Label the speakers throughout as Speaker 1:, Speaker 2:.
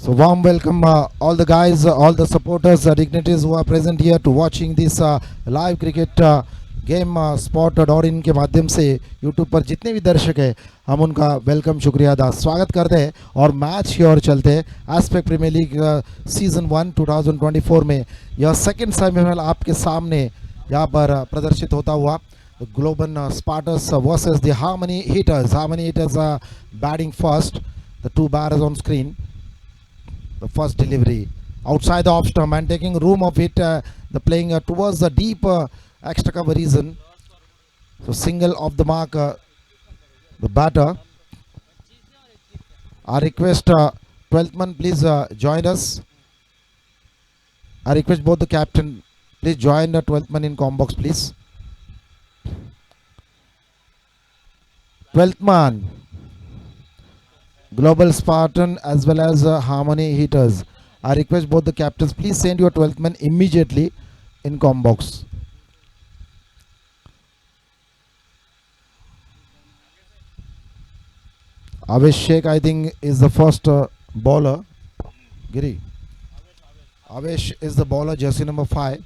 Speaker 1: So warm welcome all the guys, all the supporters, dignitaries who are present here to watching this live cricket game spot.in के माध्यम से YouTube पर जितने भी दर्शक हैं हम उनका वेलकम शुक्रिया अदा स्वागत करते हैं और मैच की ओर चलते हैं। एस्पेक्ट प्रीमियर लीग सीजन 1 2024 में यह सेकंड सेमीफाइनल आपके सामने यहाँ पर प्रदर्शित होता हुआ Global Spartans versus the Harmony Hitters batting first, the two batters on screen. The first delivery outside the off stump and taking room of it, the playing towards the deep extra cover region. So single off the mark, the batter. I request 12th man please join us. I request both the captain please join the 12th man in com box please. 12th man, Global Spartan as well as Harmony Heaters. I request both the captains please send your 12th man immediately in com box. Avesh Sheikh I think is the first bowler. Giri. Avesh is the bowler, jersey number 5.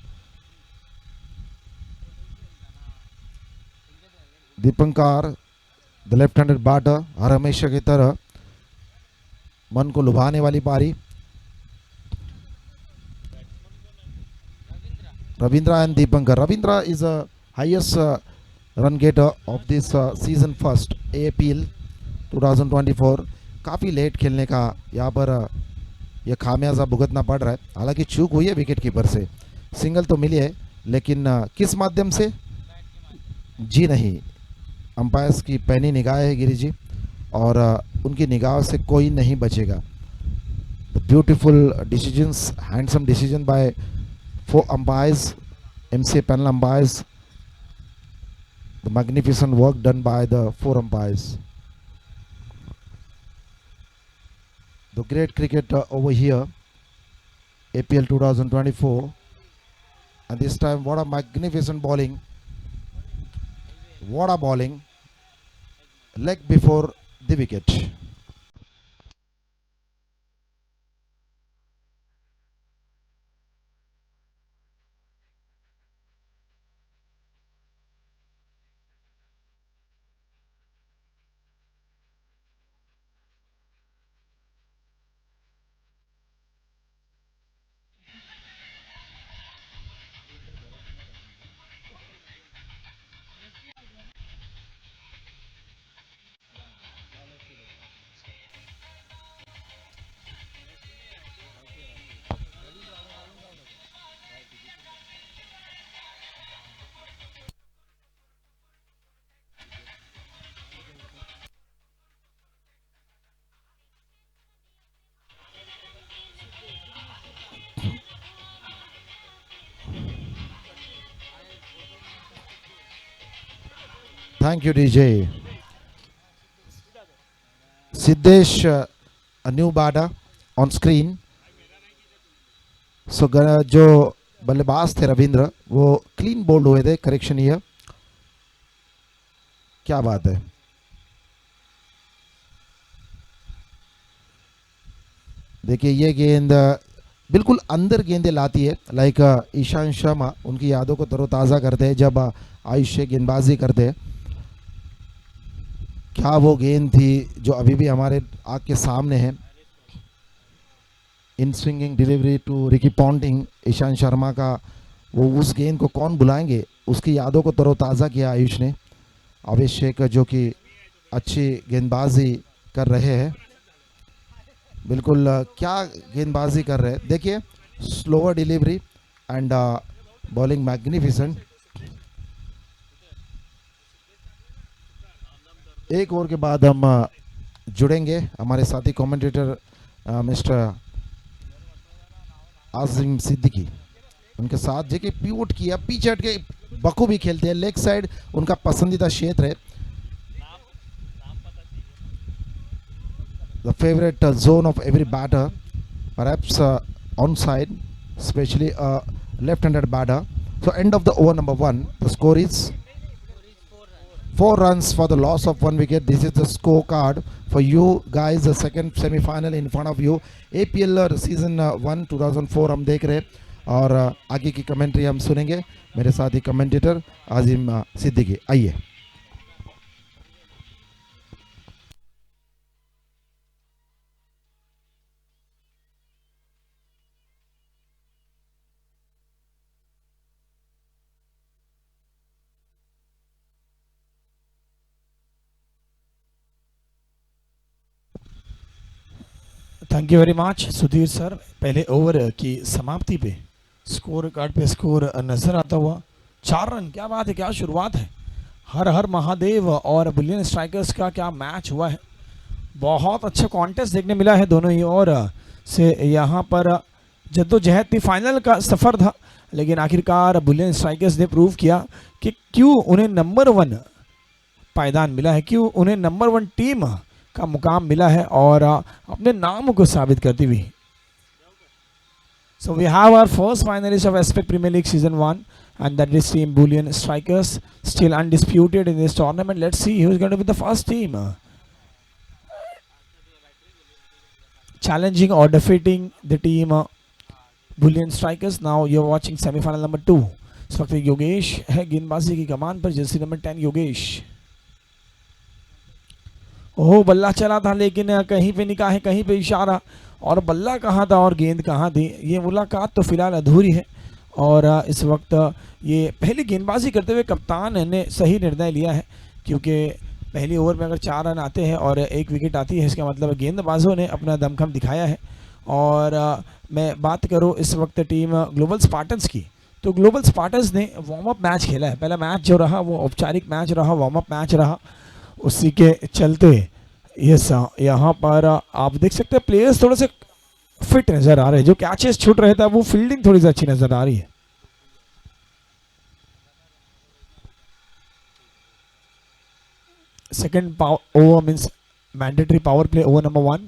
Speaker 1: Deepankar, the left-handed batter, हर हमेशा की तरह मन को लुभाने वाली पारी. Ravindra and Deepankar. Ravindra is the highest run getter of this season first APL 2024. काफ़ी late खेलने का यहाँ पर यह खामियाजा भुगतना पड़ रहा है. हालांकि चूक हुई है विकेट कीपर से, सिंगल तो मिली है लेकिन किस माध्यम से जी नहीं, अंपायर्स की पैनी निगाह है गिरी जी और उनकी निगाह से कोई नहीं बचेगा. The beautiful decisions, handsome decision by 4 umpires, MCA panel umpires. The magnificent work done by the 4 umpires. The great cricket over here, APL 2024, and this time what a magnificent bowling. What a bowling. Leg before the wicket. Thank you, DJ. Siddesh, a new batter on screen. So जो बल्लेबाज थे रविंद्र वो clean bowled हुए थे. Correction ये क्या बात है. देखिए ये गेंद बिल्कुल अंदर गेंदें लाती है. लाइक ईशान शर्मा उनकी यादों को तरोताज़ा करते हैं जब आयुष से गेंदबाजी करते हैं. क्या वो गेंद थी जो अभी भी हमारे आँख के सामने है. In swinging delivery to Ricky Ponting, Ishan Sharma का वो उस गेंद को कौन बुलाएंगे, उसकी यादों को तरोताज़ा किया आयुष ने. अवेश शेख जो कि अच्छी गेंदबाजी कर रहे हैं, बिल्कुल क्या गेंदबाजी कर रहे हैं. देखिए slower delivery and bowling magnificent. एक ओवर के बाद हम जुड़ेंगे हमारे साथी कमेंटेटर मिस्टर आज़िम सिद्दीकी उनके साथ, जो कि पिवट किया पीछे हट के बखूबी खेलते हैं. लेग साइड उनका पसंदीदा क्षेत्र है. The favourite zone of every batter, perhaps on side, especially left handed batter. So end of the over number 1, the score is 4 runs for the loss of 1 wicket. This is the scorecard for you guys. The second semi-final in front of you. APL season 1 2004 हम देख रहे हैं और आगे की commentary हम सुनेंगे. मेरे साथ ही कमेंटेटर आजिम सिद्दीकी. आइए.
Speaker 2: Thank you very much Sudhir sir. पहले ओवर की समाप्ति पे स्कोर कार्ड पे स्कोर नजर आता हुआ 4 रन. क्या बात है, क्या शुरुआत है. हर हर महादेव और बुलियन स्ट्राइकर्स का क्या मैच हुआ है. बहुत अच्छा कॉन्टेस्ट देखने मिला है दोनों ही ओर से. यहाँ पर जद्दोजहद भी फाइनल का सफ़र था, लेकिन आखिरकार बुलियन स्ट्राइकर्स ने प्रूव किया कि क्यों उन्हें नंबर 1 पायदान मिला है, क्यों उन्हें नंबर 1 टीम का मुकाम मिला है और अपने नाम को साबित करती हुई. So we have our first finalist of Aspect Premier League Season 1, and that is team Bullion Strikers, still undisputed in this tournament. Let's see who is going to be the first team challenging or defeating the team Bullion Strikers. Now you're watching semi-final number 2. इस वक्त योगेश है गेंदबाजी की कमान पर, Jersey number 10 Yogesh. ओह, बल्ला चला था लेकिन कहीं पे निकाह है, कहीं पे इशारा, और बल्ला कहाँ था और गेंद कहाँ थी, ये मुलाकात तो फिलहाल अधूरी है. और इस वक्त ये पहली गेंदबाजी करते हुए कप्तान ने सही निर्णय लिया है, क्योंकि पहली ओवर में अगर 4 रन आते हैं और 1 विकेट आती है, इसका मतलब गेंदबाजों ने अपना दमखम दिखाया है. और मैं बात करूँ इस वक्त टीम ग्लोबल स्पार्टन्स की, तो ग्लोबल स्पार्टन्स ने वार्म अप मैच खेला है. पहला मैच जो रहा वो औपचारिक मैच रहा, वार्म अप मैच रहा. उसी के चलते यस यहाँ पर आप देख सकते हैं प्लेयर्स थोड़े से फिट नजर आ रहे हैं. जो कैचेस छूट रहे थे वो फील्डिंग थोड़ी सी अच्छी नजर आ रही है. Second over means mandatory power play over number 1.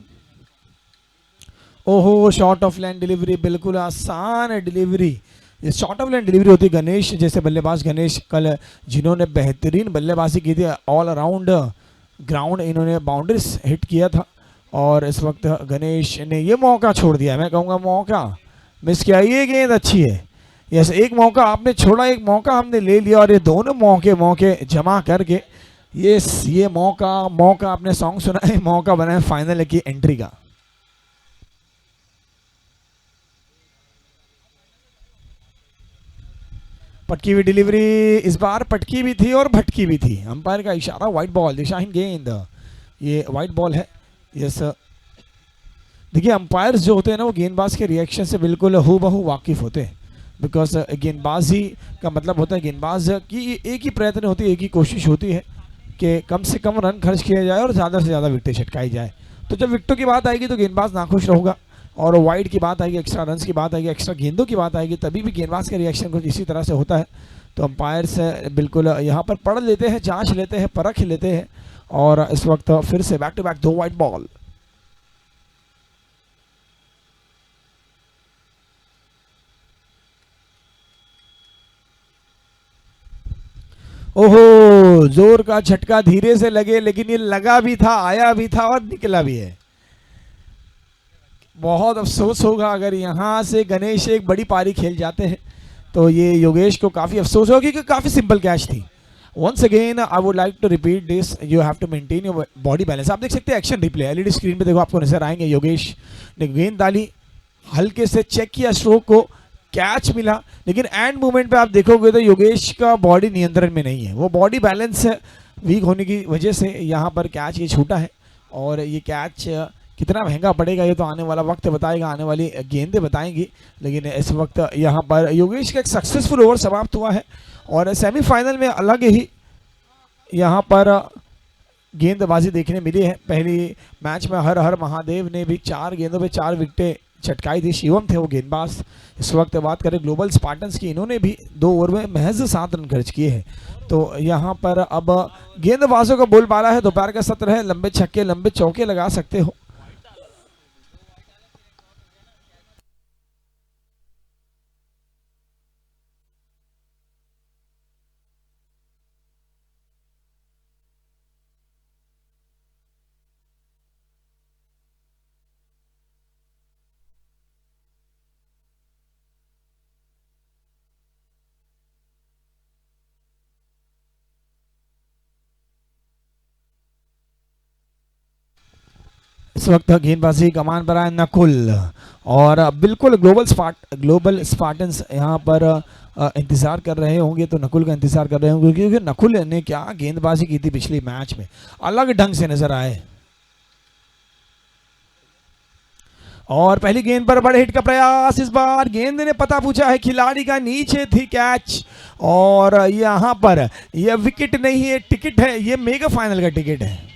Speaker 2: ओहो, शॉर्ट ऑफ लाइन डिलीवरी, बिल्कुल आसान डिलीवरी. ये शॉर्ट ऑफ लाइन डिलीवरी होती है. गणेश जैसे बल्लेबाज, गणेश कल जिन्होंने बेहतरीन बल्लेबाजी की थी, ऑल अराउंड ग्राउंड इन्होंने बाउंड्रीज हिट किया था, और इस वक्त गणेश ने ये मौका छोड़ दिया. मैं कहूँगा मौका मिस किया. ये गेंद अच्छी है. यस, एक मौका आपने छोड़ा, एक मौका हमने ले लिया, और ये दोनों मौके जमा करके ये मौका आपने सॉन्ग सुना है, मौका बना है फाइनल की एंट्री का. पटकी हुई डिलीवरी, इस बार पटकी भी थी और भटकी भी थी. अंपायर का इशारा, व्हाइट बॉल, दिशाहीन गेंद. ये व्हाइट बॉल है. यस, देखिए अंपायर्स जो होते हैं ना, वो गेंदबाज के रिएक्शन से बिल्कुल हूबहू वाकिफ होते हैं. बिकॉज गेंदबाजी का मतलब होता है, गेंदबाज की एक ही प्रयत्न होती है, एक ही कोशिश होती है कि कम से कम रन खर्च किया जाए और ज़्यादा से ज़्यादा विकेटें छटकाई जाए. तो जब विकेटों की बात आएगी तो गेंदबाज नाखुश रहेगा, और वाइड की बात आएगी, एक्स्ट्रा रन्स की बात आएगी, एक्स्ट्रा गेंदों की बात आएगी, तभी भी गेंदबाज का रिएक्शन कुछ इसी तरह से होता है. तो अंपायर्स बिल्कुल यहाँ पर पढ़ लेते हैं, जांच लेते हैं, परख लेते हैं. और इस वक्त फिर से back to back 2 wide ball. ओहो, जोर का झटका धीरे से लगे, लेकिन ये लगा भी था, आया भी था और निकला भी है. बहुत अफसोस होगा अगर यहाँ से गणेश एक बड़ी पारी खेल जाते हैं, तो ये योगेश को काफ़ी अफसोस होगा, क्योंकि काफ़ी सिंपल कैच थी. Once again I would like to repeat this, you have to maintain your body balance. आप देख सकते हैं एक्शन रिप्ले एलईडी स्क्रीन पे, देखो आपको नजर आएंगे. योगेश ने गेंद डाली, हल्के से चेक किया स्ट्रोक को, कैच मिला, लेकिन एंड मूवमेंट पे आप देखोगे तो योगेश का बॉडी नियंत्रण में नहीं है. वो बॉडी बैलेंस वीक होने की वजह से यहाँ पर कैच ये छूटा है. और ये कैच कितना महंगा पड़ेगा ये तो आने वाला वक्त बताएगा, आने वाली गेंदें बताएंगी. लेकिन इस वक्त यहाँ पर योगेश का एक सक्सेसफुल ओवर समाप्त हुआ है, और सेमीफाइनल में अलग ही यहाँ पर गेंदबाजी देखने मिली है. पहली मैच में हर हर महादेव ने भी 4 गेंदों पे 4 विकेटें छटकाई थी. शिवम थे वो गेंदबाज. इस वक्त बात करें ग्लोबल स्पार्टन्स की, इन्होंने भी 2 ओवर में महज 7 रन खर्च किए हैं. तो यहाँ पर अब गेंदबाजों का बोलबाला है. दोपहर का सत्र है, लंबे छक्के लंबे चौके लगा सकते हो. इस वक्त गेंदबाजी कमान पर आए नकुल, और बिल्कुल ग्लोबल स्पार्टन्स यहाँ पर इंतजार कर रहे होंगे, तो नकुल का इंतजार कर रहे होंगे, क्योंकि नकुल ने क्या गेंदबाजी की थी पिछले मैच में, अलग ढंग से नजर आए। और पहली गेंद पर बड़े हिट का प्रयास, इस बार गेंद ने पता पूछा है खिलाड़ी का, नीचे थी कैच, और यहां पर यह विकेट नहीं है, टिकट है, ये मेगा फाइनल का टिकट है।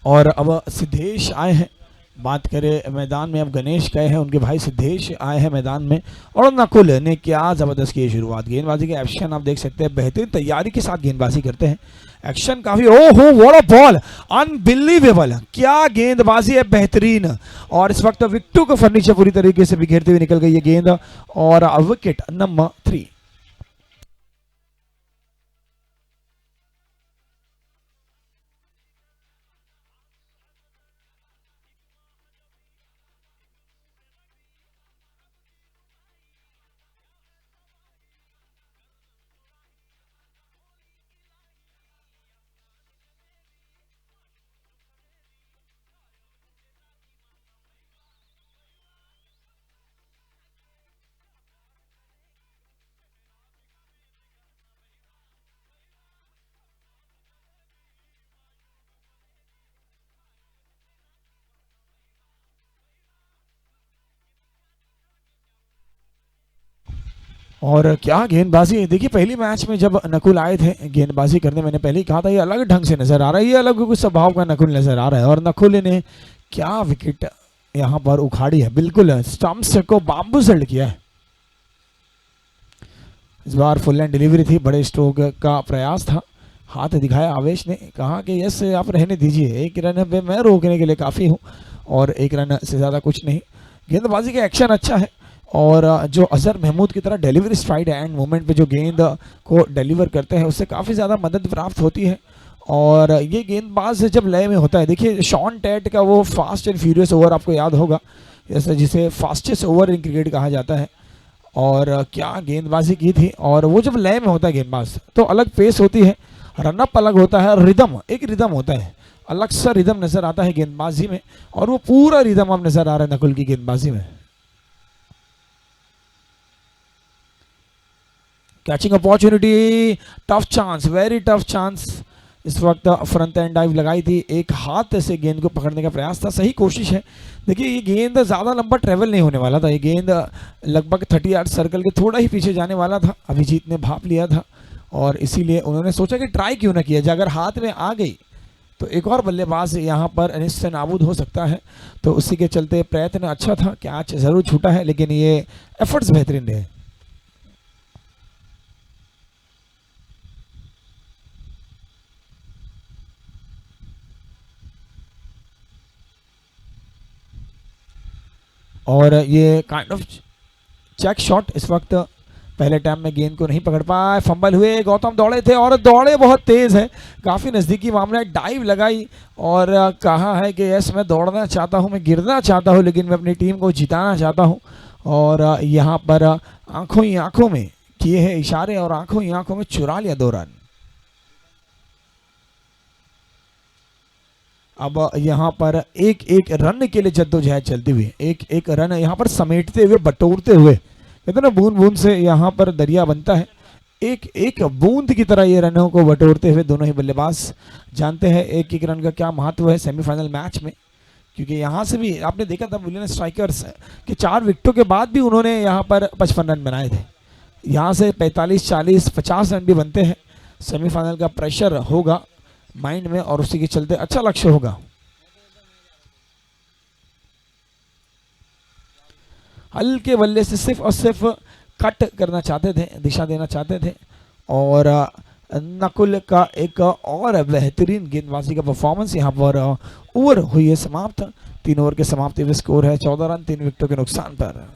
Speaker 2: और अब सिद्धेश आए हैं, बात करें मैदान में, अब गणेश गए हैं, उनके भाई सिद्धेश आए हैं मैदान में, और नकुल ने क्या जबरदस्त की शुरुआत। गेंदबाजी के एक्शन आप देख सकते हैं, बेहतरीन तैयारी के साथ गेंदबाजी करते हैं, एक्शन काफी, ओहो व्हाट अ बॉल, अनबिलीवेबल, क्या गेंदबाजी है बेहतरीन। और इस वक्त विकेटों का फर्नीचर पूरी तरीके से बिखेरते हुए निकल गई ये गेंद, और विकेट नंबर 3। और क्या गेंदबाजी, देखिए पहली मैच में जब नकुल आए थे गेंदबाजी करने, मैंने पहले ही कहा था ये अलग ढंग से नजर आ रहा है, ये अलग कुछ स्वभाव का नकुल नजर आ रहा है, और नकुल ने क्या विकेट यहाँ पर उखाड़ी है, बिल्कुल स्टंप्स को बाम्बू सेल्ड किया है। इस बार फुल एंड डिलीवरी थी, बड़े स्ट्रोक का प्रयास था, हाथ दिखाया आवेश ने, कहा कि यस आप रहने दीजिए, एक रन पे मैं रोकने के लिए काफ़ी हूँ, और एक रन से ज़्यादा कुछ नहीं। गेंदबाजी का एक्शन अच्छा है, और जो अजहर महमूद की तरह डिलीवरी स्ट्राइड एंड मोमेंट पे जो गेंद को डिलीवर करते हैं उससे काफ़ी ज़्यादा मदद प्राप्त होती है। और ये गेंदबाज जब लय में होता है, देखिए शॉन टेट का वो फास्ट एंड फ्यूरियस ओवर आपको याद होगा, जैसे जिसे फास्टेस्ट ओवर इन क्रिकेट कहा जाता है, और क्या गेंदबाजी की थी। और वो जब लय में होता है गेंदबाज तो अलग पेस होती है, रनअप अलग होता है, रिदम एक रिदम होता है, अलग सा रिदम नजर आता है गेंदबाजी में, और वो पूरा रिदम अब नजर आ रहा है नकुल की गेंदबाजी में। Catching opportunity, tough chance, very tough chance. इस वक्त फ्रंट एंड डाइव लगाई थी, एक हाथ से गेंद को पकड़ने का प्रयास था, सही कोशिश है। देखिए ये गेंद ज़्यादा लंबा ट्रेवल नहीं होने वाला था, ये गेंद लगभग 30 यार्ड सर्कल के थोड़ा ही पीछे जाने वाला था, अभिजीत ने भाप लिया था, और इसीलिए उन्होंने सोचा कि ट्राई क्यों ना किया जाए, अगर हाथ में आ गई तो एक और बल्लेबाज यहाँ पर अनिश्चित से नाबूद हो सकता है, तो उसी के चलते प्रयत्न अच्छा था, कैच ज़रूर छूटा है, लेकिन ये एफर्ट्स बेहतरीन रहे। और ये काइंड ऑफ चेक शॉट, इस वक्त पहले टाइम में गेंद को नहीं पकड़ पाए, फंबल हुए, गौतम दौड़े थे और दौड़े बहुत तेज है, काफ़ी नज़दीकी मामला है, डाइव लगाई और कहा है कि यस मैं दौड़ना चाहता हूं, मैं गिरना चाहता हूं, लेकिन मैं अपनी टीम को जिताना चाहता हूं। और यहाँ पर आंखों ही आंखों में किए हैं इशारे और आंखों ही आंखों में चुरा लिया 2 रन। अब यहाँ पर एक एक रन के लिए जद्दोजहद चलती हुई, एक एक रन यहाँ पर समेटते हुए, बटोरते हुए, कहते ना बूंद बूंद से यहाँ पर दरिया बनता है, एक एक बूंद की तरह ये रनों को बटोरते हुए दोनों ही बल्लेबाज जानते हैं एक एक रन का क्या महत्व है सेमीफाइनल मैच में। क्योंकि यहाँ से भी आपने देखा था विलियन स्ट्राइकर्स कि 4 विकेटों के बाद भी उन्होंने यहाँ पर 55 रन बनाए थे, यहाँ से 45, 40, 50 रन भी बनते हैं। सेमीफाइनल का प्रेशर होगा, माइंड में और उसी के चलते अच्छा लक्ष्य होगा। हल्के बल्ले से सिर्फ और सिर्फ कट करना चाहते थे, दिशा देना चाहते थे। और नकुल का एक और बेहतरीन गेंदबाजी का परफॉर्मेंस यहाँ पर ओवर हुई है समाप्त। 3 ओवर के समाप्ति में स्कोर है 14 रन 3 विकेटों के नुकसान पर।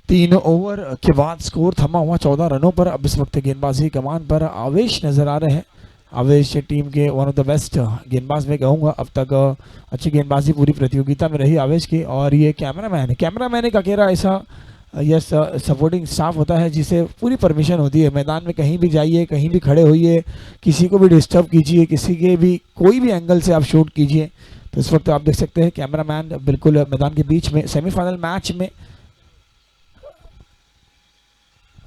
Speaker 2: तीन ओवर के बाद स्कोर थमा हुआ 14 रनों पर। अब इस वक्त गेंदबाजी कमान पर आवेश नजर आ रहे हैं। आवेश टीम के वन ऑफ द बेस्ट गेंदबाज में कहूँगा अब तक। अच्छी गेंदबाजी पूरी प्रतियोगिता में रही आवेश की। और ये कैमरामैन एक अकेला ऐसा यस सपोर्टिंग स्टाफ होता है जिसे पूरी परमिशन होती है मैदान में कहीं भी जाइए, कहीं भी खड़े होइए, किसी को भी डिस्टर्ब कीजिए, किसी के भी कोई भी एंगल से आप शूट कीजिए। तो इस वक्त आप देख सकते हैं कैमरामैन बिल्कुल मैदान के बीच में सेमीफाइनल मैच में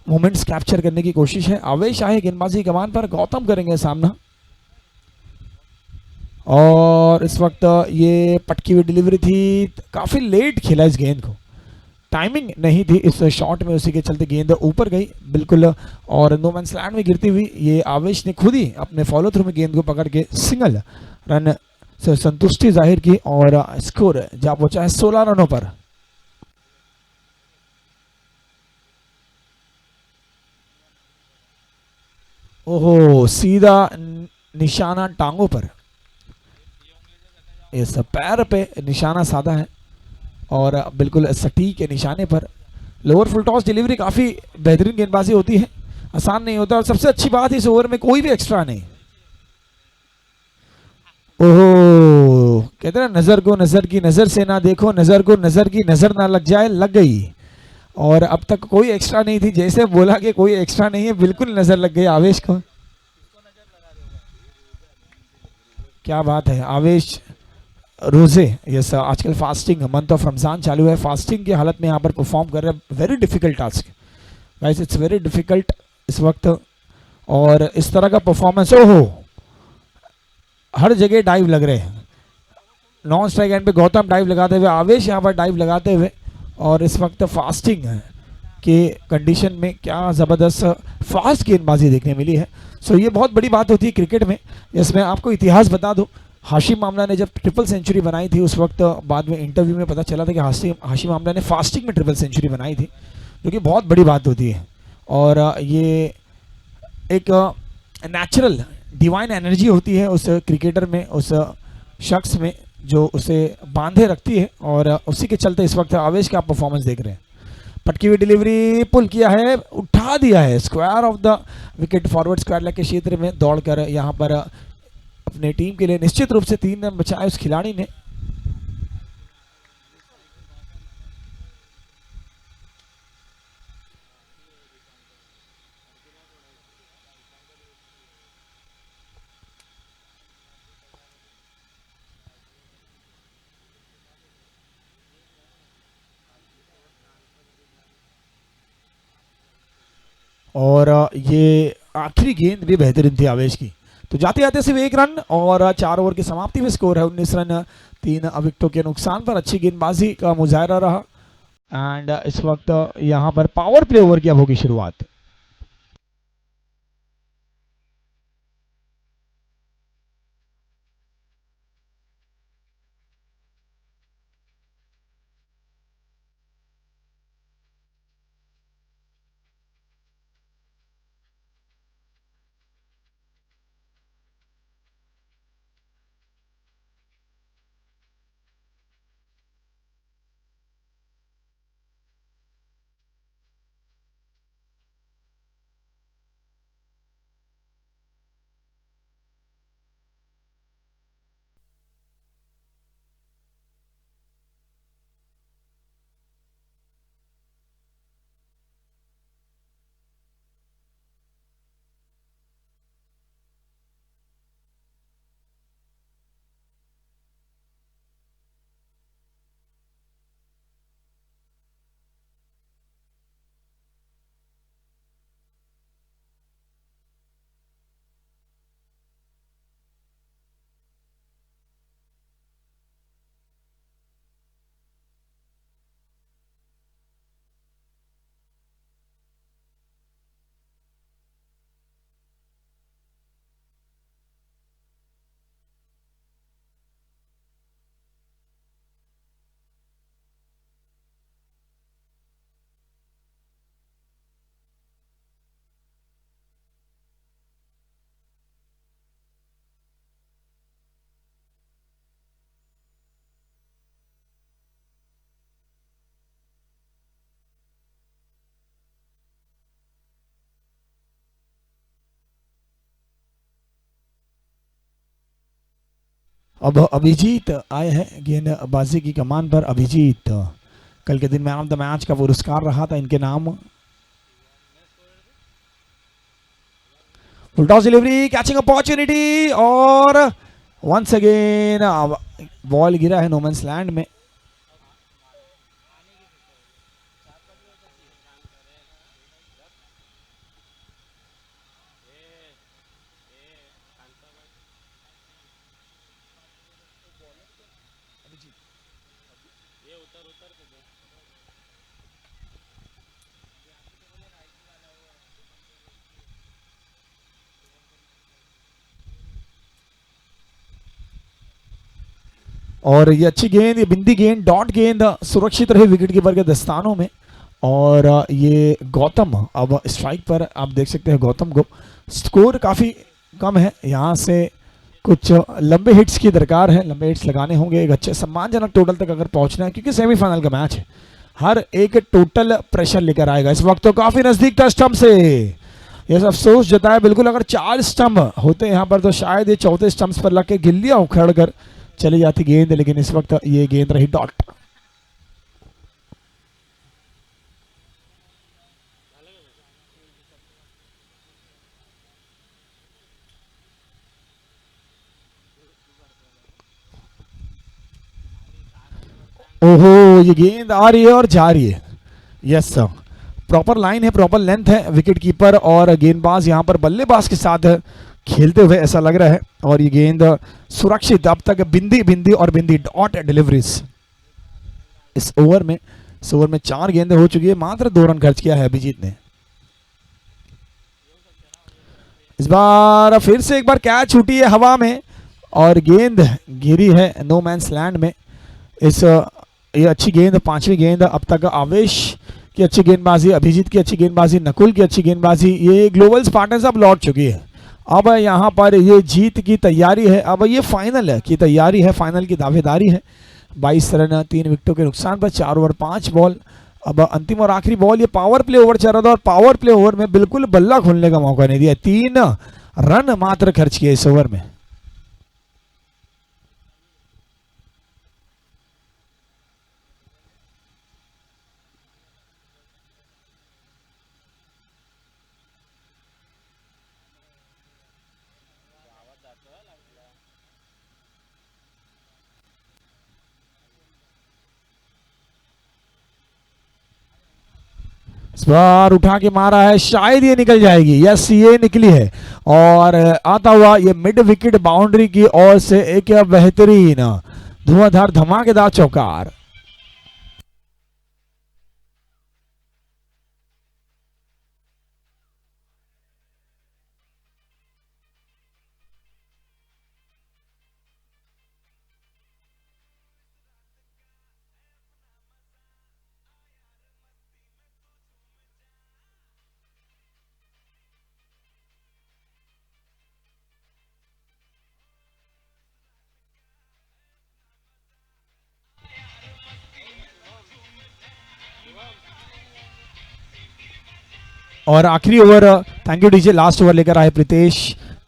Speaker 2: मोमेंट्स कैप्चर करने की कोशिश है। आवेश आए गेंदबाजी कमान पर, गौतम करेंगे सामना। और इस वक्त ये पटकी हुई डिलीवरी थी, काफी लेट खेला इस गेंद को, टाइमिंग नहीं थी इस शॉट में, उसी के चलते गेंद ऊपर गई बिल्कुल और नो मैंस लैंड में गिरती हुई ये आवेश ने खुद ही अपने फॉलो थ्रू में गेंद को पकड़ के सिंगल रन से संतुष्टि जाहिर की और स्कोर जा पहुंचा है 16 रनों पर। ओहो, सीधा निशाना टांगों पर, इस पैर पे निशाना साधा है और बिल्कुल सटीक है निशाने पर। लोअर फुल टॉस डिलीवरी काफी बेहतरीन गेंदबाजी होती है, आसान नहीं होता। और सबसे अच्छी बात इस ओवर में कोई भी एक्स्ट्रा नहीं। ओहो, कहते हैं नजर को नजर की नजर से ना देखो, नजर को नजर की नजर ना लग जाए, लग गई। और अब तक कोई एक्स्ट्रा नहीं थी, जैसे बोला कि कोई एक्स्ट्रा नहीं है बिल्कुल नजर लग गई आवेश को। क्या बात है आवेश। रोजे यस, आजकल फास्टिंग मंथ ऑफ रमजान चालू है, फास्टिंग की हालत में यहाँ पर परफॉर्म कर रहे हैं। Very difficult task guys, it's very difficult इस वक्त। और इस तरह का परफॉर्मेंस, ओहो, हर जगह डाइव लग रहे हैं। नॉन स्ट्राइक एंड पे गौतम डाइव लगाते हुए, आवेश यहाँ पर डाइव लगाते हुए, और इस वक्त फास्टिंग के कंडीशन में क्या ज़बरदस्त फास्ट गेंदबाजी देखने मिली है। सो ये बहुत बड़ी बात होती है क्रिकेट में। इसमें आपको इतिहास बता दूं, हाशिम आमला ने जब ट्रिपल सेंचुरी बनाई थी उस वक्त बाद में इंटरव्यू में पता चला था कि हाशिम आमला ने फास्टिंग में ट्रिपल सेंचुरी बनाई थी, जो कि बहुत बड़ी बात होती है। और ये एक नेचुरल डिवाइन एनर्जी होती है उस क्रिकेटर में, उस शख्स में, जो उसे बांधे रखती है। और उसी के चलते इस वक्त आवेश का परफॉर्मेंस देख रहे हैं। पटकी हुई डिलीवरी, पुल किया है, उठा दिया है square of the wicket, forward square leg के क्षेत्र में दौड़कर यहाँ पर अपने टीम के लिए निश्चित रूप से 3 रन बचाए उस खिलाड़ी ने। और ये आखिरी गेंद भी बेहतरीन थी आवेश की। तो जाते जाते सिर्फ 1 रन और 4 ओवर की समाप्ति में स्कोर है 19 रन 3 विकेटों के नुकसान पर। अच्छी गेंदबाजी का मुजाहरा रहा। एंड इस वक्त यहाँ पर पावर प्ले ओवर की अब होगी शुरुआत। अब अभिजीत आए हैं गेंदबाजी की कमान पर। अभिजीत कल के दिन मैन ऑफ द मैच का पुरस्कार रहा था इनके नाम। Full toss delivery, catching opportunity, और वंस अगेन बॉल गिरा है नोमैन्स लैंड में। और ये अच्छी गेंद, ये बिंदी गेंद, डॉट गेंद सुरक्षित रही विकेट कीपर के दस्तानों में। और ये गौतम अब स्ट्राइक पर, आप देख सकते हैं गौतम को। स्कोर काफ़ी कम है, यहाँ से कुछ लंबे हिट्स की दरकार है, लंबे हिट्स लगाने होंगे एक अच्छे सम्मानजनक टोटल तक अगर पहुंचना है, क्योंकि सेमीफाइनल का मैच है। हर एक टोटल प्रेशर लेकर आएगा। इस वक्त तो काफ़ी नज़दीक था स्टंप से, ये अफसोस जताया बिल्कुल। अगर 4 स्टंप होते यहाँ पर तो शायद ये चौथे स्टंप्स पर लग के गिल्लियाँ उखड़ कर चली जाती गेंद, लेकिन इस वक्त ये गेंद रही डॉट। ओहो, ये गेंद आ रही है और जा रही है। यस सर, प्रॉपर लाइन है, प्रॉपर लेंथ है। विकेट कीपर और गेंदबाज यहाँ पर बल्लेबाज के साथ खेलते हुए ऐसा लग रहा है। और ये गेंद सुरक्षित, अब तक बिंदी बिंदी और बिंदी डॉट डिलीवरीज इस ओवर में। इस ओवर में 4 गेंदें हो चुकी है, मात्र 2 रन खर्च किया है अभिजीत ने। इस बार फिर से एक बार कैच छूटी है हवा में और गेंद गिरी है नो मैंस लैंड में। इस ये अच्छी गेंद, 5वीं गेंद अब तक। आवेश की अच्छी गेंदबाजी, अभिजीत की अच्छी गेंदबाजी, नकुल की अच्छी गेंदबाजी। ये ग्लोबल स्पार्टन्स अब लौट चुकी है। अब यहाँ पर ये जीत की तैयारी है, अब ये फाइनल की तैयारी है, फाइनल की दावेदारी है। 22 रन 3 विकेटों के नुकसान पर, 4 ओवर 5 बॉल। अब अंतिम और आखिरी बॉल, ये पावर प्ले ओवर चल रहा था और पावर प्ले ओवर में बिल्कुल बल्ला खोलने का मौका नहीं दिया। 3 रन मात्र खर्च किए इस ओवर में। इस बार उठा के मारा है, शायद ये निकल जाएगी। यस, ये निकली है। और आता हुआ ये मिड विकेट बाउंड्री की ओर से एक बेहतरीन धुआंधार धमाकेदार चौकार। और आखिरी over, thank you DJ, last over लेकर आए प्रीतेश,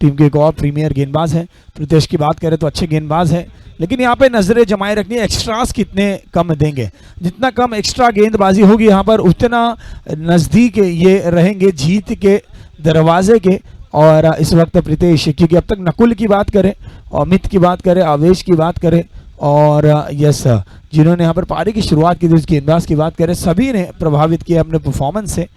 Speaker 2: टीम के एक और प्रीमियर गेंदबाज हैं। प्रीतेश की बात करें तो अच्छे गेंदबाज हैं, लेकिन यहाँ पे नजरें जमाए रखनी है, एक्स्ट्रास कितने कम देंगे। जितना कम एक्स्ट्रा गेंदबाजी होगी यहाँ पर, उतना नज़दीक ये रहेंगे जीत के दरवाजे के। और इस वक्त प्रीतेश, क्योंकि अब तक नकुल की बात करें, अमित की बात करें, आवेश की बात करें, और यस जिन्होंने यहाँ पर पारी की शुरुआत की थी, उस गेंदबाज की बात करें, सभी ने प्रभावित किया अपने परफॉर्मेंस से।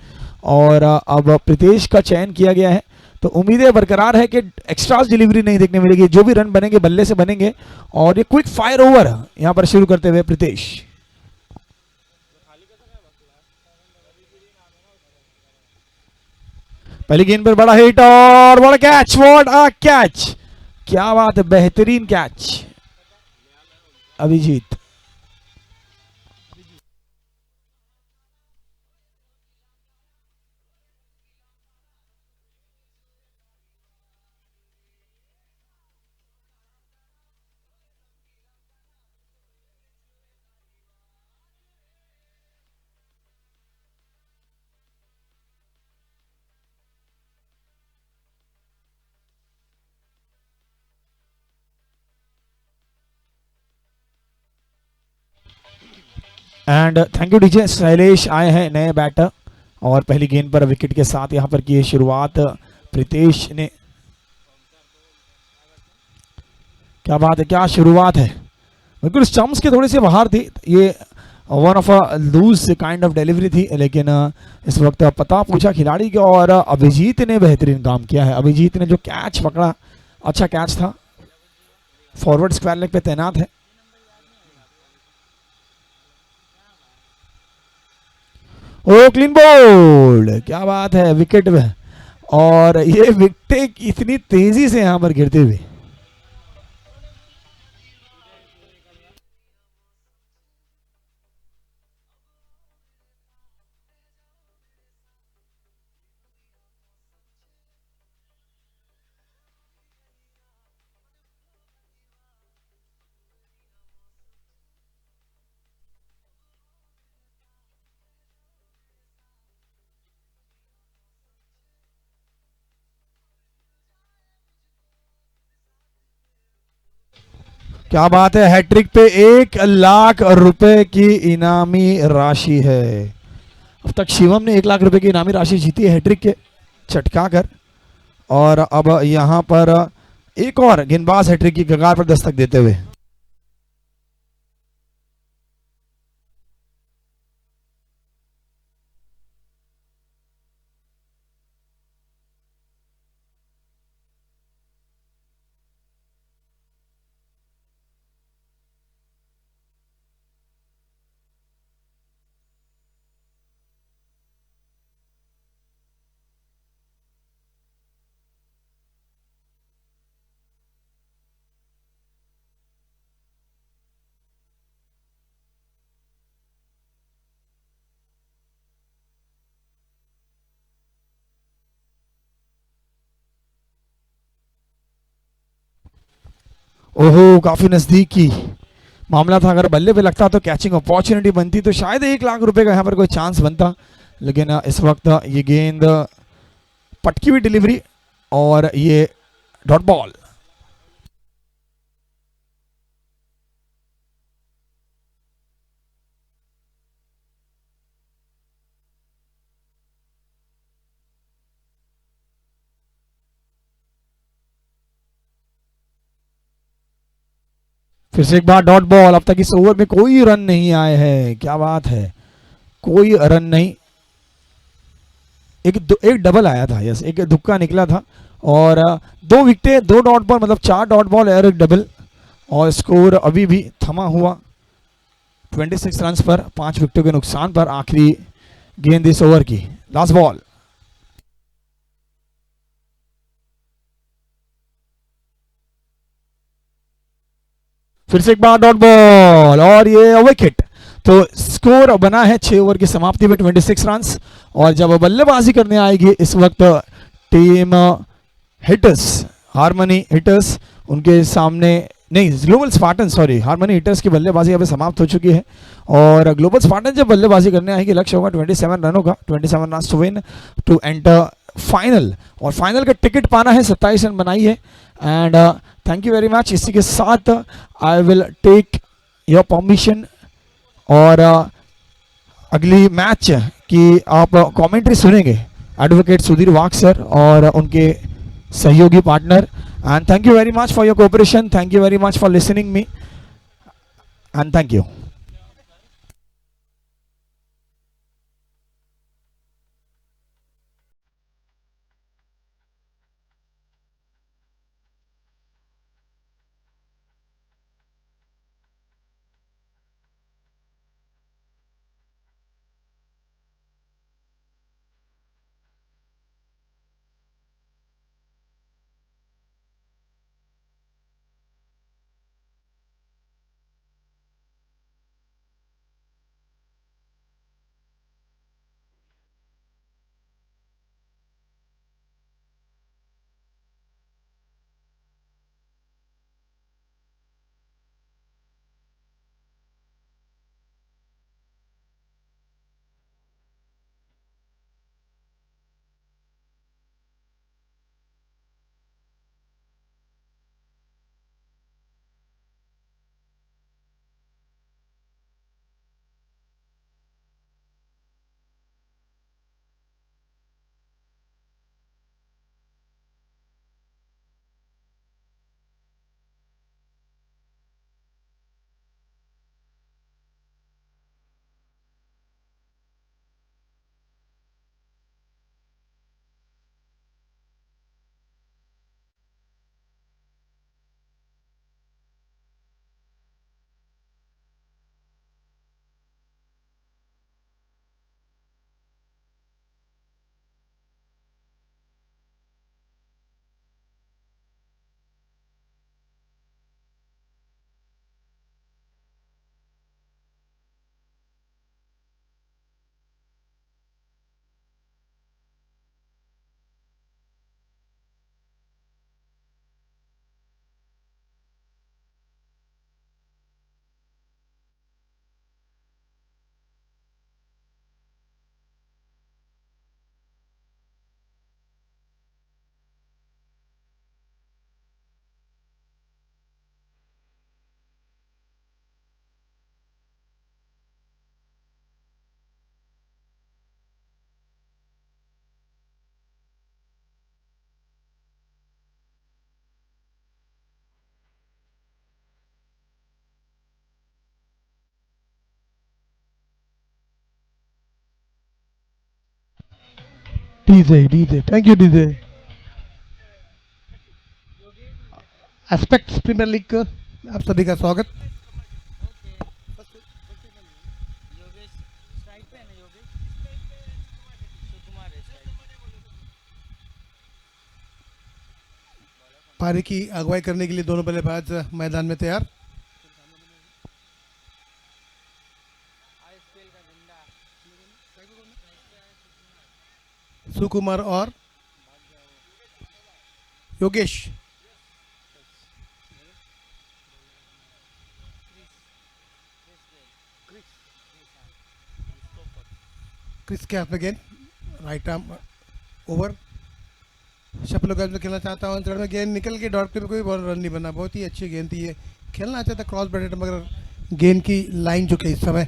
Speaker 2: और अब प्रीतेश का चयन किया गया है, तो उम्मीदें बरकरार है कि एक्स्ट्रास डिलीवरी नहीं देखने मिलेगी। जो भी रन बनेंगे बल्ले से बनेंगे। और ये क्विक फायर ओवर यहाँ पर शुरू करते हुए प्रीतेश। पहली गेंद पर बड़ा हिट और बड़ा कैच, व्हाट अ कैच, क्या बात है, बेहतरीन catch Abhijit. And thank you DJ Shailesh आए हैं नए बैटर और पहली गेंद पर विकेट के साथ यहाँ पर की है शुरुआत प्रीतेश ने। क्या बात है, क्या शुरुआत है, बिल्कुल स्टम्प्स के थोड़े से बाहर थी ये, one of a loose kind of delivery थी, लेकिन इस वक्त पता पूछा खिलाड़ी का और अभिजीत ने बेहतरीन काम किया है। अभिजीत ने जो कैच पकड़ा, अच्छा कैच था, फॉरवर्ड स्क्वायर लेग पे तैनात है। ओ क्लीन बोल्ड, क्या बात है, विकेट में, और ये विकेट इतनी तेजी से यहां पर गिरते हुए। क्या बात है, हैट्रिक पे 1 लाख रुपए की इनामी राशि है। अब तक शिवम ने 1 लाख रुपए की इनामी राशि जीती है हैट्रिक के चटका कर, और अब यहां पर एक और गेंदबाज हैट्रिक की कगार पर दस्तक देते हुए। ओहो, काफी नजदीकी मामला था, अगर बल्ले पे लगता तो कैचिंग अपॉर्चुनिटी बनती तो शायद 1 लाख रुपए का यहाँ पर कोई चांस बनता, लेकिन इस वक्त ये गेंद पटकी हुई डिलीवरी और ये डॉट बॉल। फिर से एक बार डॉट बॉल, अब तक इस ओवर में कोई रन नहीं आए हैं, क्या बात है, कोई रन नहीं। एक डबल आया था, यस, एक दुक्का निकला था, और 2 विकेटें 2 डॉट बॉल, मतलब 4 डॉट बॉल और एक डबल, और स्कोर अभी भी थमा हुआ 26 रन पर 5 विकेटों के नुकसान पर। आखिरी गेंद इस ओवर की, लास्ट बॉल। फिर से एक बार डॉट बॉल और ये विकेट। तो स्कोर बना है 6 ओवर की समाप्ति में 26 रन, और जब बल्लेबाजी करने आएगी इस वक्त टीम हिटर्स, हारमनी हिटर्स, उनके सामने, नहीं, global Spartan, sorry, harmony hitters की बल्लेबाजी अभी समाप्त हो चुकी है, और ग्लोबल स्पार्टन जब बल्लेबाजी करने आएगी लक्ष्य होगा 27 रनों का, 27 run to win to enter final, और फाइनल का टिकट पाना है, 27 रन बनाई है। And thank you very much. इसी के साथ I will take your permission, और अगली मैच की आप कमेंट्री सुनेंगे एडवोकेट सुधीर वाघ सर और उनके सहयोगी partner. And thank you very much for your cooperation, thank you very much for listening me, and thank you.
Speaker 3: DJ thank you DJ. Aspects premier league का आप सभी का स्वागत। पारी की अगुवाई करने के लिए दोनों बल्लेबाज मैदान में तैयार। सुकुमार और योगेश। क्रिस के हाथ में गेंद, राइट आर्म ओवर। शफल गेंद में खेलना चाहता हूँ, अंतराल में गेंद निकल के डॉट पे कोई बॉल रन नहीं बना। बहुत ही अच्छी गेंद थी ये, खेलना चाहता क्रॉस बैटेड मगर गेंद की लाइन जो कि इस समय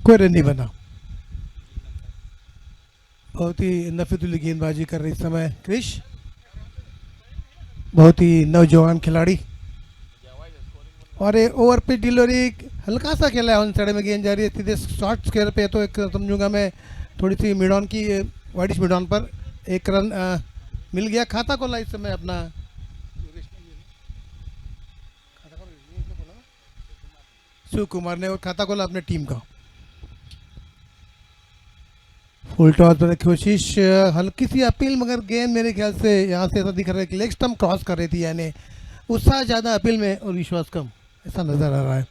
Speaker 3: कोई रन नहीं बना। बहुत ही नफीतुल्ली गेंदबाजी कर रही इस समय क्रिश, बहुत ही नौजवान खिलाड़ी। और ये ओवर पे डिलीवरी हल्का सा खेला है, ऑन साइड में गेंद जा रही है सीधे शॉर्ट स्क्वायर पे, तो एक समझूंगा मैं थोड़ी सी मिड ऑन की, वाइडिश मिड ऑन पर एक रन मिल गया। खाता खोला इस समय अपना शिव कुमार ने, और खाता खोला अपने टीम का। फुल टॉस पर कोशिश, हल्की सी अपील, मगर गेंद मेरे ख्याल से यहाँ से ऐसा दिख रहा है कि लेग स्टंप क्रॉस कर रही थी, यानी उत्साह ज़्यादा अपील में और विश्वास कम, ऐसा नज़र आ रहा है।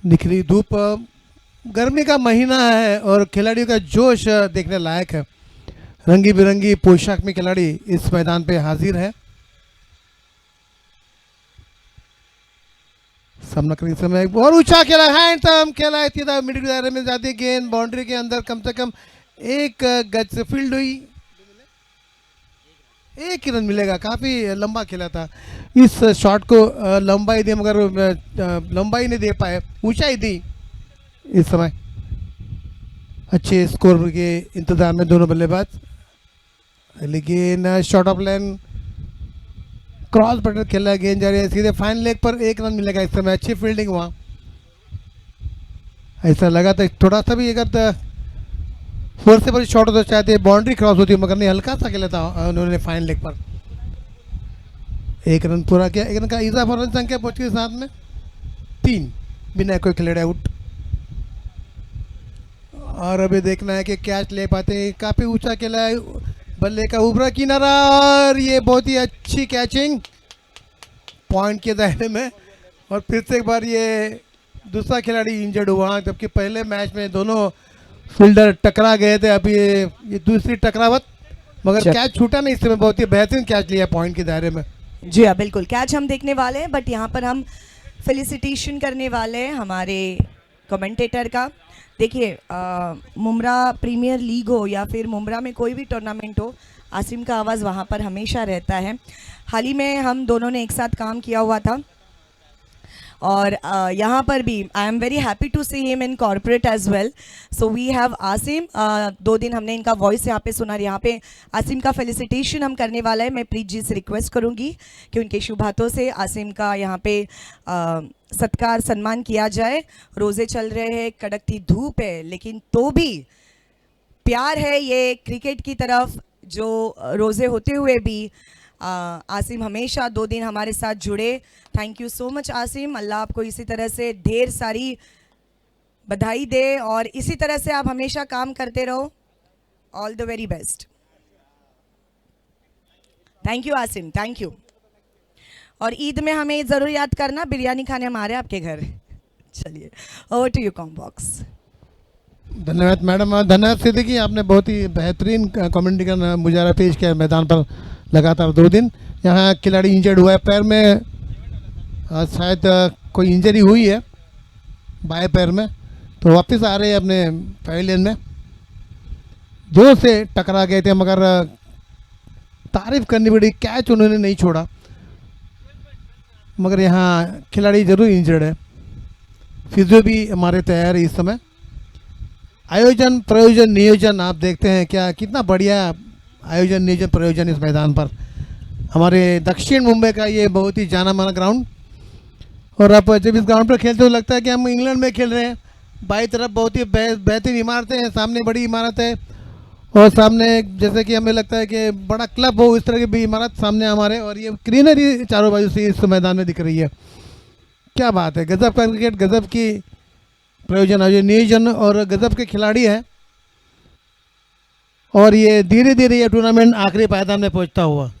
Speaker 3: निखरी धूप, गर्मी का महीना है और खिलाड़ियों का जोश देखने लायक है। रंगी बिरंगी पोशाक में खिलाड़ी इस मैदान पे हाजिर है। सामना करने समय बहुत ऊंचा खेला, हैंडसम खेला, सीधा मिडिल दायरे में जाती गेंद बाउंड्री के अंदर कम से कम एक गज से फील्ड हुई, एक ही रन मिलेगा। काफ़ी लंबा खेला था, इस शॉट को लंबाई दी मगर लंबाई नहीं दे पाए, ऊंचाई दी इस समय। अच्छे स्कोर के इंतजार में दोनों बल्लेबाज, लेकिन shot of line cross butter खेला, गेंद जा रही है सीधे फाइन लेग पर, एक रन मिलेगा इस समय। अच्छी फील्डिंग वहाँ, ऐसा लगा था थोड़ा सा भी अगर फोर से बड़ी शॉट होता चाहते बाउंड्री क्रॉस होती, मगर नहीं, हल्का सा खेला था उन्होंने फाइन लेग पर। एक रन पूरा किया, एक रन का इजाफा, रन संख्या पहुंची है साथ में 3, बिना कोई खिलाड़ी आउट। और अभी देखना है कि कैच ले पाते हैं। काफ़ी ऊंचा खेला है, बल्ले का ऊपरा किनारा, और ये बहुत ही अच्छी कैचिंग पॉइंट के दायरे में। और फिर से एक बार ये दूसरा खिलाड़ी इंजर्ड हुआ, जबकि पहले मैच में दोनों फील्डर टकरा गए थे। अभी ये दूसरी टकरावट, मगर कैच छूटा नहीं इस समय। बहुत ही बेहतरीन कैच लिया पॉइंट के दायरे में।
Speaker 4: जी हाँ, बिल्कुल कैच हम देखने वाले हैं, बट यहाँ पर हम फेलिसिटेशन करने वाले हैं हमारे कमेंटेटर का। देखिए, मुमरा प्रीमियर लीग हो या फिर मुमरा में कोई भी टूर्नामेंट हो, आसिम का आवाज़ वहाँ पर हमेशा रहता है। हाल ही में हम दोनों ने एक साथ काम किया हुआ था, और यहाँ पर भी I am very happy to see him in corporate as well. So we have Asim, 2 दिन हमने इनका वॉइस यहाँ पे सुना। यहाँ पे आसिम का फेलिसिटेशन हम करने वाला है। मैं प्रीत जी से रिक्वेस्ट करूँगी कि उनके शुभ हाथों से आसिम का यहाँ पे सत्कार सम्मान किया जाए। रोज़े चल रहे हैं, कड़कती धूप है, लेकिन तो भी प्यार है ये क्रिकेट की तरफ, जो रोज़े होते हुए भी आसिम हमेशा 2 दिन हमारे साथ जुड़े। Thank you so much Asim, अल्लाह आपको इसी तरह से ढेर सारी बधाई दे और इसी तरह से आप हमेशा काम करते रहो। All the very best. Thank you Asim, thank you. और ईद में हमें ज़रूर याद करना, बिरयानी खाने हम आ रहे हैं आपके घर। चलिए, ओवर टू यू कॉम्बॉक्स।
Speaker 3: धन्यवाद मैडम, धन्यवाद सिद्दीकी, आपने बहुत ही बेहतरीन कमेंट्री का मुजाहरा पेश किया मैदान पर लगातार 2 दिन। यहाँ खिलाड़ी इंजर्ड हुआ है पैर में, शायद कोई इंजरी हुई है बाएं पैर में, तो वापस आ रहे हैं अपने पैवेलियन में। जोर से टकरा गए थे, मगर तारीफ करनी पड़ी, कैच उन्होंने नहीं छोड़ा, मगर यहाँ खिलाड़ी जरूर इंजर्ड है। फिजियो भी हमारे तैयार है इस समय। आयोजन प्रयोजन नियोजन आप देखते हैं क्या, कितना बढ़िया आयोजन नियोजन प्रयोजन इस मैदान पर। हमारे दक्षिण मुंबई का ये बहुत ही जाना माना ग्राउंड, और आप जब इस ग्राउंड पर खेलते हो लगता है कि हम इंग्लैंड में खेल रहे हैं। बाई तरफ बहुत ही बेहतरीन इमारतें हैं, सामने बड़ी इमारत है, और सामने जैसे कि हमें लगता है कि बड़ा क्लब हो, इस तरह की भी इमारत सामने हमारे, और ये ग्रीनरी चारों बाजू से इस मैदान में दिख रही है। क्या बात है, गजब का क्रिकेट, गजब की प्रयोजन नियोजन और गजब के खिलाड़ी हैं। और ये धीरे धीरे ये टूर्नामेंट आखिरी पायदान में पहुंचता हुआ।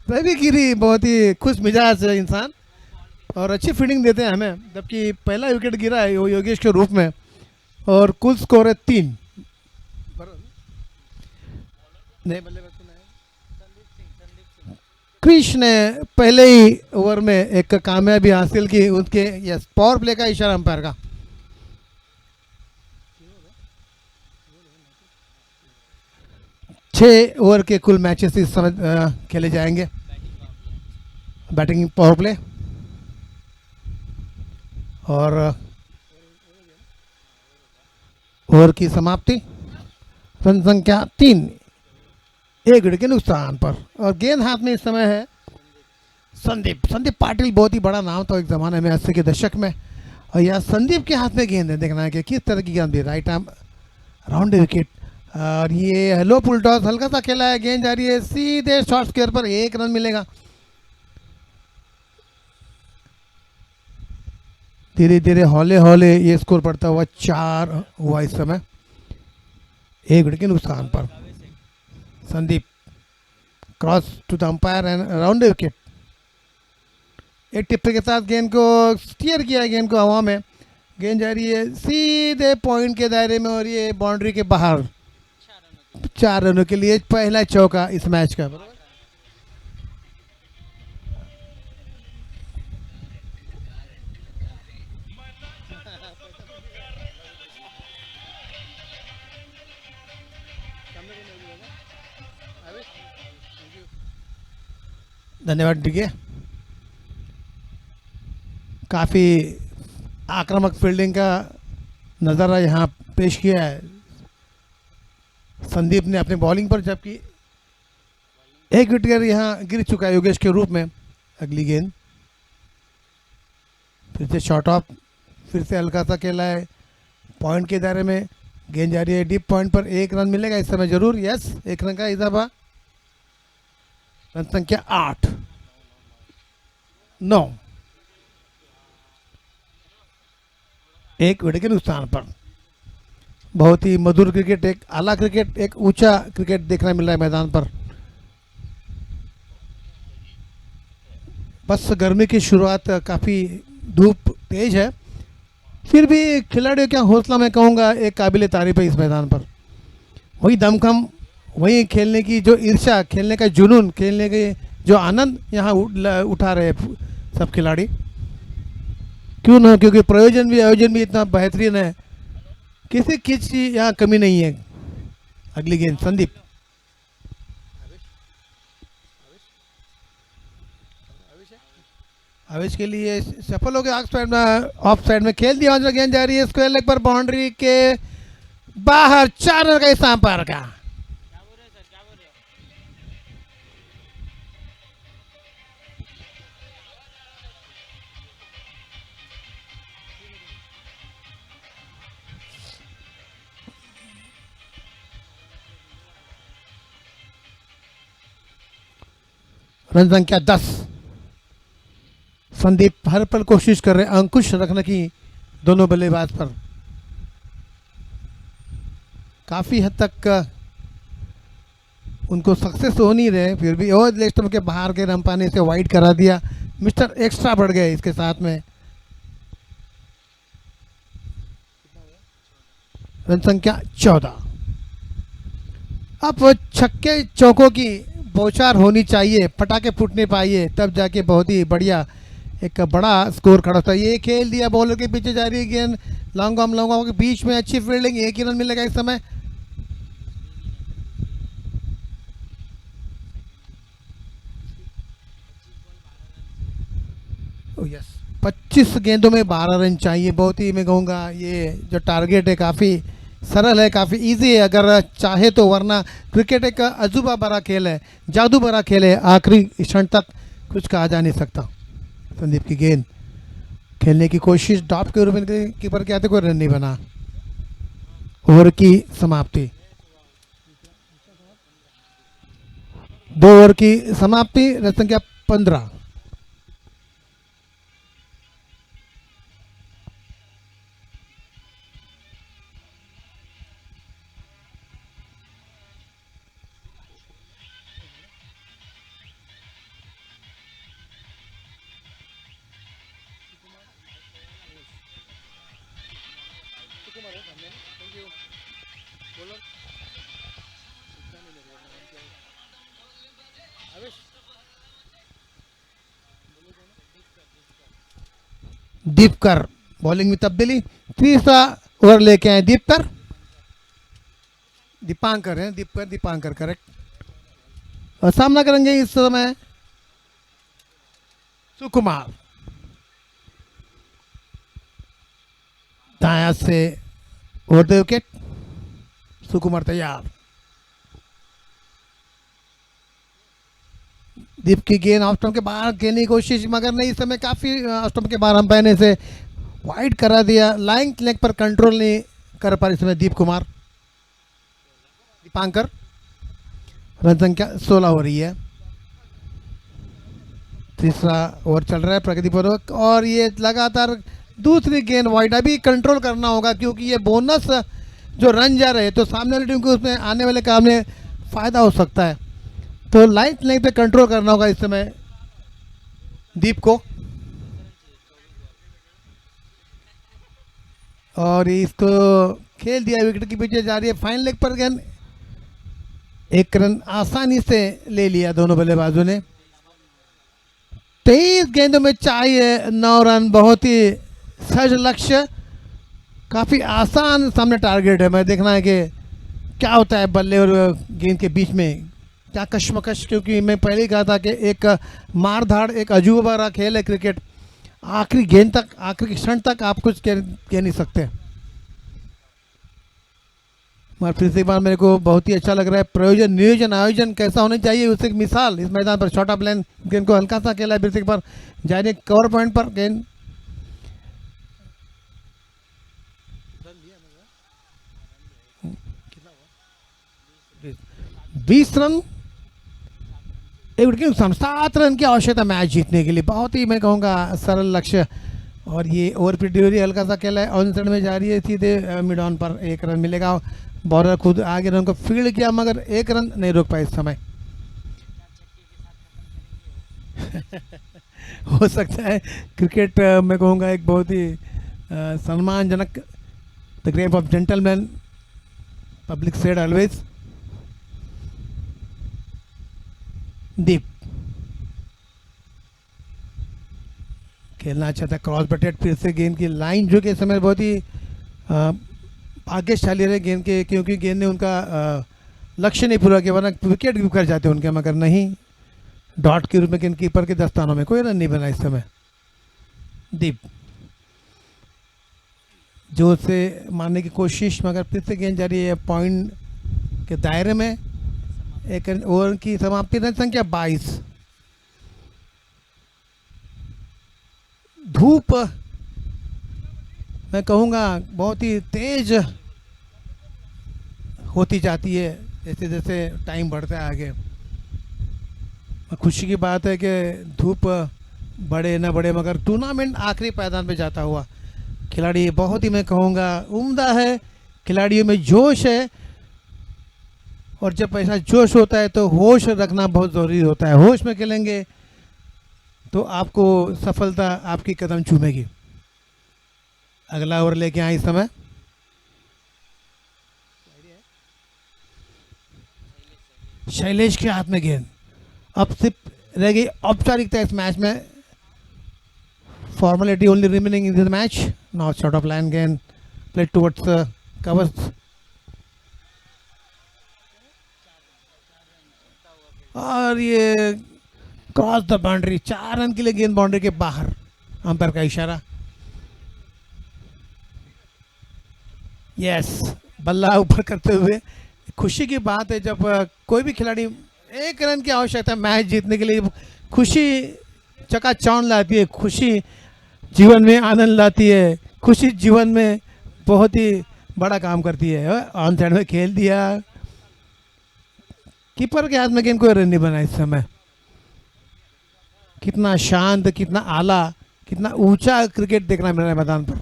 Speaker 3: रवि गिरी बहुत ही खुश मिजाज इंसान और अच्छी फील्डिंग देते हैं हमें, जबकि पहला विकेट गिरा है वो योगेश के रूप में, और कुल स्कोर है 3। क्रिश ने पहले ही ओवर में एक कामयाबी हासिल की, उसके यस पावर प्ले का इशारा अंपायर का। छह ओवर के कुल मैचेस इस समय खेले जाएंगे। बैटिंग पावर प्ले और ओवर की समाप्ति, रन संख्या 3, 1 विकेट के नुकसान पर। और गेंद हाथ में इस समय है संदीप पाटिल, बहुत ही बड़ा नाम था एक ज़माने में 80 के दशक में, और यह संदीप के हाथ में गेंद है। देखना है कि किस तरह की गेंद भी, राइट आर्म राउंड विकेट, और ये हेलो पुल टॉस हल्का सा खेला है, गेंद जा रही है सीधे शॉर्ट स्क्वायर पर, 1 रन मिलेगा। धीरे धीरे हौले हौले ये स्कोर बढ़ता हुआ 4 हुआ इस समय, 1 विकेट के नुकसान पर। Sandeep cross to the umpire and round wicket. एक टिप्पे के साथ गेंद को स्टीयर किया, गेंद को हवा में, गेंद जा रही है सीधे पॉइंट के दायरे में, और ये बाउंड्री के बाहर। 4 रनों के लिए पहला चौका इस मैच का। धन्यवाद डीके। काफ़ी आक्रामक फील्डिंग का नज़ारा यहाँ पेश किया है संदीप ने अपनी बॉलिंग पर, जबकि 1 विकेट यहाँ गिर चुका है योगेश के रूप में। अगली गेंद फिर से शॉर्ट ऑफ, फिर से हल्का सा खेला है पॉइंट के दायरे में, गेंद जा रही है डीप पॉइंट पर। 1 रन मिलेगा इस समय जरूर, यस 1 रन का इजाफा। रन संख्या 8, 9, 1 विकेट के नुकसान पर। बहुत ही मधुर क्रिकेट, एक आला क्रिकेट, एक ऊंचा क्रिकेट देखने मिल रहा है मैदान पर। बस गर्मी की शुरुआत, काफ़ी धूप तेज है, फिर भी खिलाड़ियों का हौसला मैं कहूँगा एक काबिल तारीफ है इस मैदान पर। वही दमखम, वही खेलने की जो ईर्ष्या, खेलने का जुनून, खेलने के जो आनंद यहाँ उठा रहे सब खिलाड़ी। क्यों ना, क्योंकि प्रयोजन भी आयोजन भी इतना बेहतरीन है, किसी चीज की यहाँ कमी नहीं है। अगली गेंद संदीप, आवेश के लिए सफल हो गया, ऑफ साइड में खेल दिया, गेंद जा रही है स्क्वायर लेग पर, बाउंड्री के बाहर। 4 रन का इस अंपायर का। रन संख्या 10। संदीप हर पल कोशिश कर रहे हैं अंकुश रखने की दोनों बल्लेबाज पर। काफ़ी हद तक उनको सक्सेस हो नहीं रहे, फिर भी और लेग स्टंप के बाहर के रन पाने से वाइड करा दिया। मिस्टर एक्स्ट्रा बढ़ गए इसके साथ में। रन संख्या 14। अब छक्के चौकों की बौछार होनी चाहिए, पटाखे फूटने पाइए, तब जाके बहुत ही बढ़िया एक बड़ा स्कोर खड़ा था। ये खेल दिया, बॉलर के पीछे जा रही है गेंद, लॉन्ग ऑन के बीच में, अच्छी फील्डिंग, 1 ही रन मिलेगा इस समय। यस 25 गेंदों में 12 रन चाहिए। बहुत ही मैं कहूँगा ये जो टारगेट है काफ़ी सरल है, काफ़ी इजी है अगर चाहे तो, वरना क्रिकेट एक अजूबा भरा खेल है, जादू भरा खेल है, आखिरी क्षण तक कुछ कहा जा नहीं सकता। संदीप की गेंद खेलने की कोशिश, डॉट के रूप में कीपर के आते, कोई रन नहीं बना। ओवर की समाप्ति। 2 ओवर की समाप्ति, रन संख्या 15। दीपकर बॉलिंग में तब्दीली, तीसरा ओवर लेके आए दीपांकर है, दीपांकर करेक्ट। और सामना करेंगे इस समय सुकुमार। दायां से ओवर द विकेट, सुकुमार तैयार। दीप की गेंद ऑफ स्टंप के बाहर खेलने की कोशिश, मगर नहीं, इस समय काफी ऑफ स्टंप के बाहर अंपायर ने से वाइड करा दिया। लाइन लेग पर कंट्रोल नहीं कर पा इस समय दीपांकर। रन संख्या 16 हो रही है। तीसरा ओवर चल रहा है प्रगति पूर्वक, और ये लगातार दूसरी गेंद वाइड। अभी कंट्रोल करना होगा क्योंकि ये बोनस जो रन जा रहे हैं तो सामने वाली टीम को उसमें आने वाले काम में फायदा हो सकता है, तो लाइट लेंथ पे कंट्रोल करना होगा इस समय दीप को। और इसको खेल दिया, विकेट के पीछे जा रही है। फाइन लेग पर गेंद, 1 रन आसानी से ले लिया दोनों बल्लेबाजों ने। 23 गेंदों में चाहिए 9 रन, बहुत ही सहज लक्ष्य, काफी आसान सामने टारगेट है। मैं देखना है कि क्या होता है बल्ले और गेंद के बीच में, क्या कश्मकश, क्योंकि मैं पहले ही कहा था कि एक मारधाड़, एक अजूबा भरा खेल है क्रिकेट। आखिरी गेंद तक, आखिरी क्षण तक आप कुछ कह नहीं सकते। मगर फिर से एक बार मेरे को बहुत ही अच्छा लग रहा है प्रयोजन, नियोजन, आयोजन कैसा होना चाहिए उससे एक मिसाल इस मैदान पर। शॉर्ट ऑफ लाइन गेंद को हल्का सा खेला है, फिर से एक बार जाने कवर पॉइंट पर गेंद 20 रन, 1 विकेट के नुकसान, 7 रन की आवश्यकता मैच जीतने के लिए। बहुत ही मैं कहूँगा सरल लक्ष्य। और ये ओवर पर डिलीवरी हल्का सा खेला है, ऑन साइड में जा रही है, सीधे मिड ऑन पर 1 रन मिलेगा। बॉलर खुद आगे रन को फील्ड किया मगर 1 रन नहीं रोक पाए इस समय। हो सकता है क्रिकेट मैं कहूँगा एक बहुत ही सम्मानजनक, the grave of gentleman, public said always. Deep खेलना अच्छा था, क्रॉस बटेड, फिर से गेंद की लाइन जो कि इस समय बहुत ही भाग्यशाली रहे गेंद के, क्योंकि गेंद ने उनका लक्ष्य नहीं पूरा किया, वरना विकेट भी कर जाते उनके, मगर नहीं, डॉट के रूप में गेंद कीपर के दस्तानों में कोई रन नहीं बना इस समय। दीप जोर से मारने की कोशिश, मगर फिर से गेंद जा रही है पॉइंट के दायरे में। 1 ओवर की समाप्ति, रन संख्या 22। धूप मैं कहूँगा बहुत ही तेज होती जाती है जैसे जैसे टाइम बढ़ता है आगे। खुशी की बात है कि धूप बढ़े न बढ़े, मगर टूर्नामेंट आखिरी पायदान पे जाता हुआ खिलाड़ी बहुत ही मैं कहूँगा उम्दा है, खिलाड़ियों में जोश है। और जब ऐसा जोश होता है तो होश रखना बहुत ज़रूरी होता है। होश में खेलेंगे तो आपको सफलता आपकी कदम चूमेगी। अगला ओवर लेके आए इस समय शैलेश के हाथ में गेंद। अब सिर्फ रह गई औपचारिकता इस मैच में, formality only remaining in this match. Now shot of line गेंद प्लेड टुवर्ड्स कवर्स, और ये क्रॉस द बाउंड्री, 4 रन के लिए गेंद बाउंड्री के बाहर, अंपायर का इशारा। यस, बल्ला ऊपर करते हुए खुशी की बात है जब कोई भी खिलाड़ी 1 रन की आवश्यकता मैच जीतने के लिए, खुशी चकाचौंध लाती है, खुशी जीवन में आनंद लाती है, खुशी जीवन में बहुत ही बड़ा काम करती है। ऑन साइड में खेल दिया, कीपर के हाथ में गेंद, कोई रन नहीं बना इस समय। कितना शांत, कितना आला, कितना ऊंचा क्रिकेट देखना मिल रहा है मैदान पर।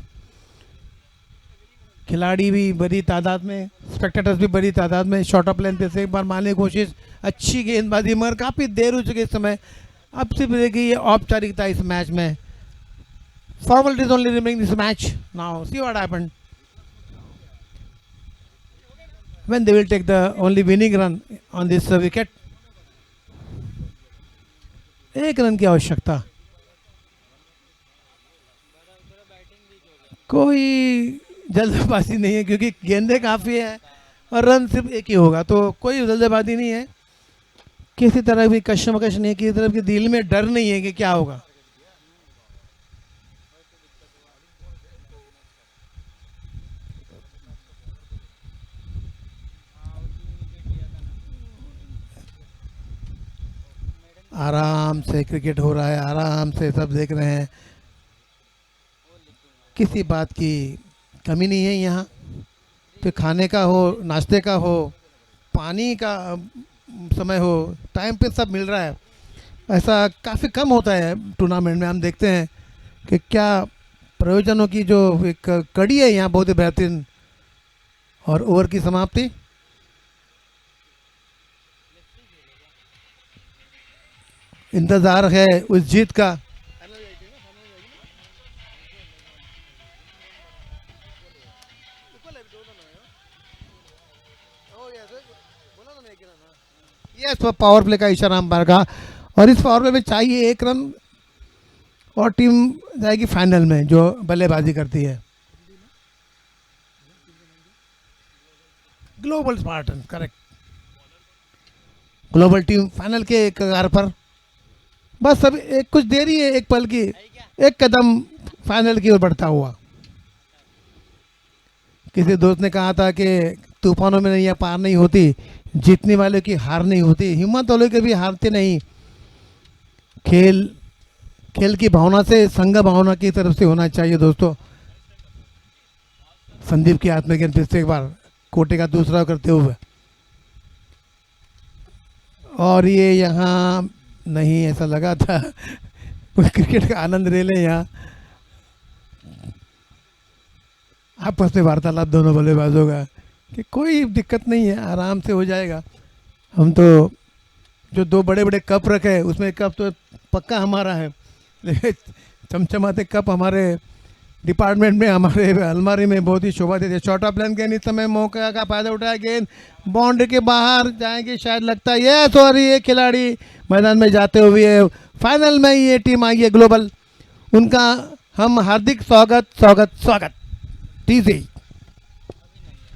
Speaker 3: खिलाड़ी भी बड़ी तादाद में, स्पेक्टेटर्स भी बड़ी तादाद में। शॉर्ट ऑफ लेंथ से एक बार मारने की कोशिश, अच्छी गेंदबाजी, मगर काफ़ी देर हो चुकी इस समय। अब सिर्फ देखिए ये औपचारिकता इस मैच में। Formalities only remaining this match. Now see what happened. When they will take the only winning run on this wicket. एक रन की आवश्यकता, कोई जल्दबाजी नहीं है क्योंकि गेंदें काफ़ी है और रन सिर्फ एक ही होगा, तो कोई जल्दबाजी नहीं है। किसी तरह भी कशमकश नहीं है, किसी तरह के दिल में डर नहीं है कि क्या होगा। आराम से क्रिकेट हो रहा है, आराम से सब देख रहे हैं, किसी बात की कमी नहीं है यहाँ। फिर खाने का हो, नाश्ते का हो, पानी का समय हो, टाइम पे सब मिल रहा है। ऐसा काफ़ी कम होता है टूर्नामेंट में। हम देखते हैं कि क्या प्रयोजनों की जो एक कड़ी है यहाँ, बहुत ही बेहतरीन। और ओवर की समाप्ति, इंतज़ार है उस जीत का। यस, पावर प्ले का इशारा अंपायर का, और इस पावर प्ले में चाहिए 1 रन और टीम जाएगी फाइनल में जो बल्लेबाजी करती है। Global Spartan, correct. Global team final के कगार पर, बस अब एक कुछ देरी है, एक पल की, एक कदम फाइनल की ओर बढ़ता हुआ। किसी दोस्त ने कहा था कि तूफानों में नैया पार नहीं होती, जीतने वाले की हार नहीं होती, हिम्मत वाले के भी हारते नहीं। खेल की भावना से, संघ भावना की तरफ से होना चाहिए दोस्तों। संदीप के हाथ में गेंद, फिर से एक बार कोटे का दूसरा करते हुए, और ये यहाँ नहीं, ऐसा लगा था कोई क्रिकेट का आनंद ले लें यहाँ। आपस में वार्तालाप दोनों बल्लेबाजों का कि कोई दिक्कत नहीं है, आराम से हो जाएगा। हम तो जो 2 बड़े बड़े कप रखे हैं उसमें कप तो पक्का हमारा है, लेकिन चमचमाते कप हमारे डिपार्टमेंट में, हमारे अलमारी में बहुत ही शोभा देते। शॉर्ट ऑफ लेंथ गेंद, इस समय मौका का फायदा उठाया, गेंद बाउंड्री के बाहर जाएंगे शायद, लगता है ये सॉरी, ये खिलाड़ी मैदान में जाते हुए फाइनल में ये टीम आई है ग्लोबल, उनका हम हार्दिक स्वागत टीजे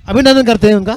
Speaker 3: अभिनंदन करते हैं उनका।